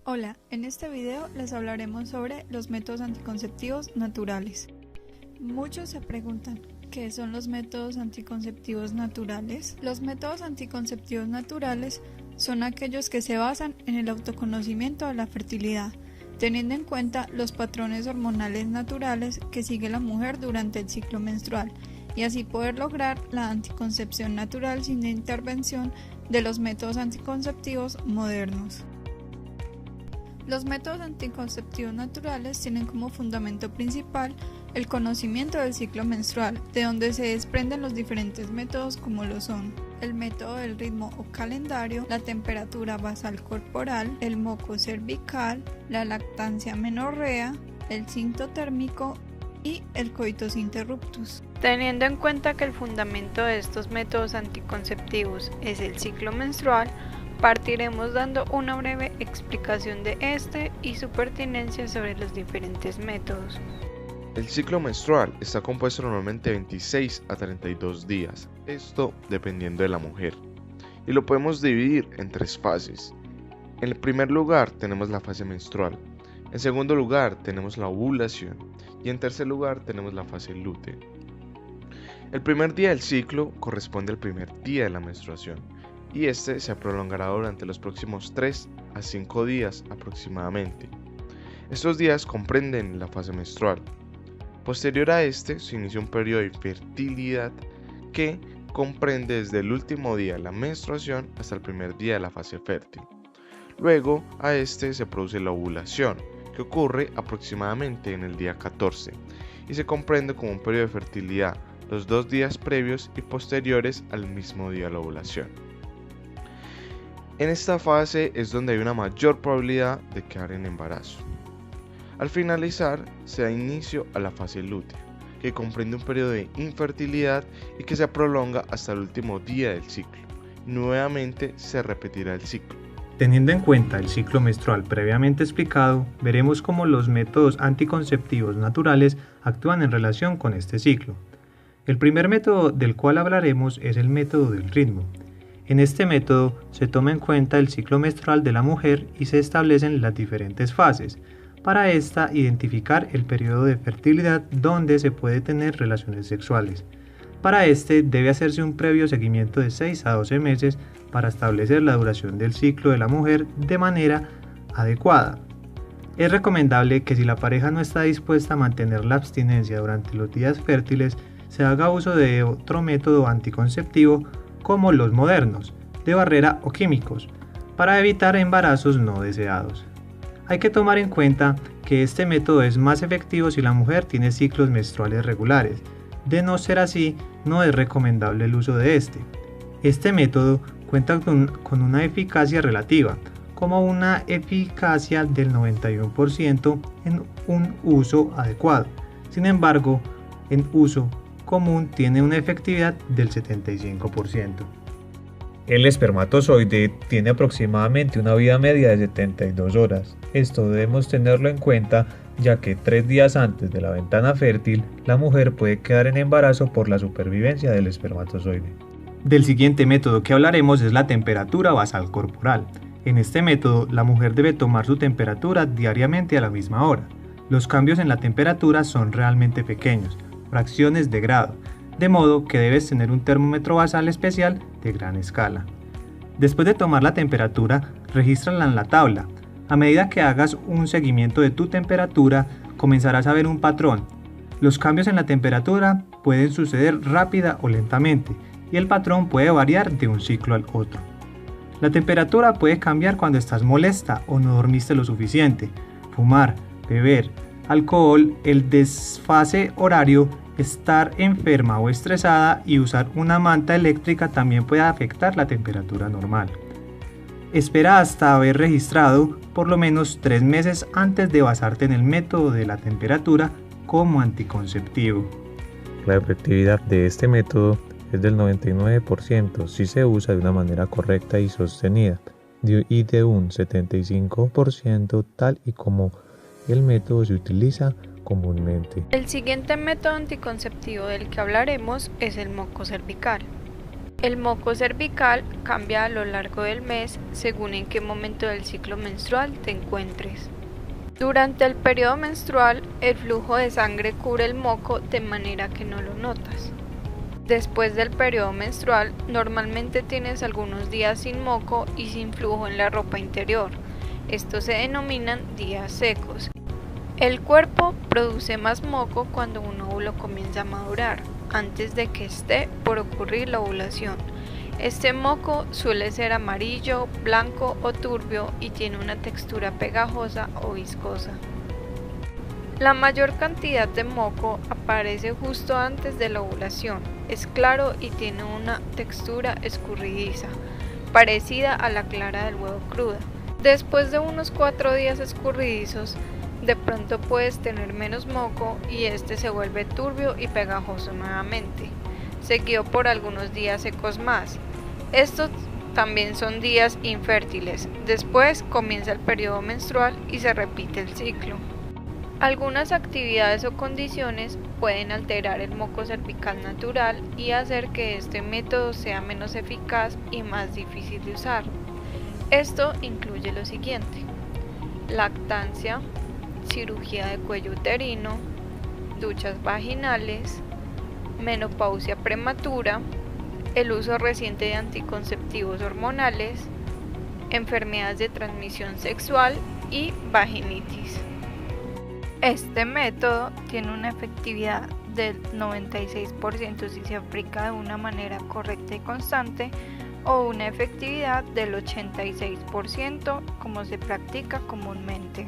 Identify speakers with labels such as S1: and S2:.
S1: Hola, en este video les hablaremos sobre los métodos anticonceptivos naturales. Muchos se preguntan, ¿qué son los métodos anticonceptivos naturales? Los métodos anticonceptivos naturales son aquellos que se basan en el autoconocimiento de la fertilidad, teniendo en cuenta los patrones hormonales naturales que sigue la mujer durante el ciclo menstrual, y así poder lograr la anticoncepción natural sin intervención de los métodos anticonceptivos modernos. Los métodos anticonceptivos naturales tienen como fundamento principal el conocimiento del ciclo menstrual, de donde se desprenden los diferentes métodos como lo son el método del ritmo o calendario, la temperatura basal corporal, el moco cervical, la lactancia menorrea, el cinto térmico y el coitus interruptus. Teniendo en cuenta que el fundamento de estos métodos anticonceptivos es el ciclo menstrual, partiremos dando una breve explicación de este y su pertinencia sobre los diferentes métodos.
S2: El ciclo menstrual está compuesto normalmente de 26 a 32 días, esto dependiendo de la mujer, y lo podemos dividir en tres fases. En el primer lugar tenemos la fase menstrual, en segundo lugar tenemos la ovulación y en tercer lugar tenemos la fase lútea. El primer día del ciclo corresponde al primer día de la menstruación, y este se prolongará durante los próximos 3 a 5 días aproximadamente. Estos días comprenden la fase menstrual. Posterior a este se inicia un periodo de fertilidad que comprende desde el último día de la menstruación hasta el primer día de la fase fértil. Luego a este se produce la ovulación, que ocurre aproximadamente en el día 14 y se comprende como un periodo de fertilidad los 2 días previos y posteriores al mismo día de la ovulación. En esta fase es donde hay una mayor probabilidad de quedar en embarazo. Al finalizar, se da inicio a la fase lútea, que comprende un periodo de infertilidad y que se prolonga hasta el último día del ciclo. Nuevamente se repetirá el ciclo.
S3: Teniendo en cuenta el ciclo menstrual previamente explicado, veremos cómo los métodos anticonceptivos naturales actúan en relación con este ciclo. El primer método del cual hablaremos es el método del ritmo. En este método se toma en cuenta el ciclo menstrual de la mujer y se establecen las diferentes fases. Para esta, identificar el periodo de fertilidad donde se puede tener relaciones sexuales. Para este debe hacerse un previo seguimiento de 6 a 12 meses para establecer la duración del ciclo de la mujer de manera adecuada. Es recomendable que si la pareja no está dispuesta a mantener la abstinencia durante los días fértiles, se haga uso de otro método anticonceptivo como los modernos, de barrera o químicos, para evitar embarazos no deseados. Hay que tomar en cuenta que este método es más efectivo si la mujer tiene ciclos menstruales regulares. De no ser así, no es recomendable el uso de este. Este método cuenta con una eficacia relativa, como una eficacia del 91% en un uso adecuado. Sin embargo, en uso común tiene una efectividad del 75%.
S4: El espermatozoide tiene aproximadamente una vida media de 72 horas. Esto debemos tenerlo en cuenta, ya que 3 días antes de la ventana fértil, la mujer puede quedar en embarazo por la supervivencia del espermatozoide.
S3: Del siguiente método que hablaremos es la temperatura basal corporal. En este método, la mujer debe tomar su temperatura diariamente a la misma hora. Los cambios en la temperatura son realmente pequeños, fracciones de grado, de modo que debes tener un termómetro basal especial de gran escala. Después de tomar la temperatura, regístrala en la tabla. A medida que hagas un seguimiento de tu temperatura, comenzarás a ver un patrón. Los cambios en la temperatura pueden suceder rápida o lentamente, y el patrón puede variar de un ciclo al otro. La temperatura puede cambiar cuando estás molesta o no dormiste lo suficiente, fumar, beber, alcohol, el desfase horario, estar enferma o estresada y usar una manta eléctrica también puede afectar la temperatura normal. Espera hasta haber registrado por lo menos 3 meses antes de basarte en el método de la temperatura como anticonceptivo.
S4: La efectividad de este método es del 99% si se usa de una manera correcta y sostenida, y de un 75% tal y como el método se utiliza comúnmente.
S1: El siguiente método anticonceptivo del que hablaremos es el moco cervical. El moco cervical cambia a lo largo del mes según en qué momento del ciclo menstrual te encuentres. Durante el periodo menstrual, el flujo de sangre cubre el moco de manera que no lo notas. Después del periodo menstrual, normalmente tienes algunos días sin moco y sin flujo en la ropa interior. Estos se denominan días secos. El cuerpo produce más moco cuando un óvulo comienza a madurar, antes de que esté por ocurrir la ovulación. Este moco suele ser amarillo, blanco o turbio y tiene una textura pegajosa o viscosa. La mayor cantidad de moco aparece justo antes de la ovulación. Es claro y tiene una textura escurridiza, parecida a la clara del huevo cruda. Después de unos 4 días escurridizos, de pronto puedes tener menos moco y este se vuelve turbio y pegajoso nuevamente, seguido por algunos días secos más. Estos también son días infértiles. Después comienza el periodo menstrual y se repite el ciclo. Algunas actividades o condiciones pueden alterar el moco cervical natural y hacer que este método sea menos eficaz y más difícil de usar. Esto incluye lo siguiente: lactancia, cirugía de cuello uterino, duchas vaginales, menopausia prematura, el uso reciente de anticonceptivos hormonales, enfermedades de transmisión sexual y vaginitis. Este método tiene una efectividad del 96% si se aplica de una manera correcta y constante, o una efectividad del 86% como se practica comúnmente.